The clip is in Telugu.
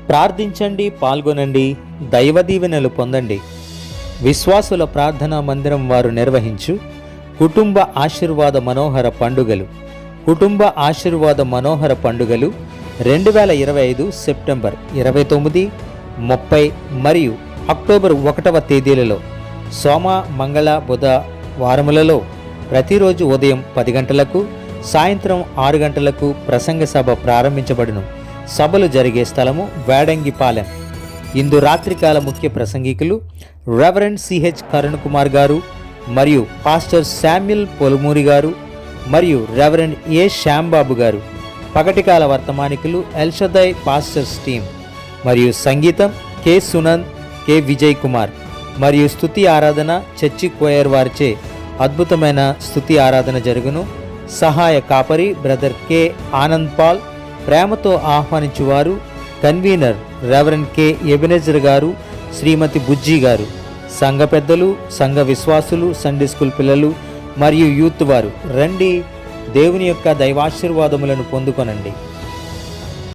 ప్రార్థించండి, పాల్గొనండి, దైవ దీవెనలు పొందండి. విశ్వాసుల ప్రార్థనా మందిరం వారు నిర్వహించు కుటుంబ ఆశీర్వాద మనోహర పండుగలు 2025 సెప్టెంబర్ 29, 30 మరియు అక్టోబర్ 1వ తేదీలలో సోమ, మంగళ, బుధ వారములలో ప్రతిరోజు ఉదయం 10 గంటలకు, సాయంత్రం 6 గంటలకు ప్రసంగ సభ ప్రారంభించబడును. సభలు జరిగే స్థలము వేడంగిపాలెం. ఇందు రాత్రికాల ముఖ్య ప్రసంగికులు రెవరెండ్ సిహెచ్ కరుణ్ కుమార్ గారు మరియు పాస్టర్ శామ్యుల్ పొలుమూరి గారు మరియు రెవరెండ్ ఏ శ్యాంబాబు గారు. పగటికాల వర్తమానికులు ఎల్షదై పాస్టర్స్ టీమ్ మరియు సంగీతం కె సునంద్, కె విజయ్ కుమార్ మరియు స్తుతి ఆరాధన చర్చి కోయర్ వారిచే అద్భుతమైన స్తుతి ఆరాధన జరుగును. సహాయ కాపరి బ్రదర్ కె ఆనంద్ పాల్. ప్రేమతో ఆహ్వానించువారు కన్వీనర్ రెవరెండ్ కె ఎబెనెజర్ గారు, శ్రీమతి బుజ్జి గారు. సంఘ పెద్దలు, సంఘ విశ్వాసులు, సండే స్కూల్ పిల్లలు మరియు యూత్ వారు రండి, దేవుని యొక్క దైవాశీర్వాదములను పొందుకొనండి.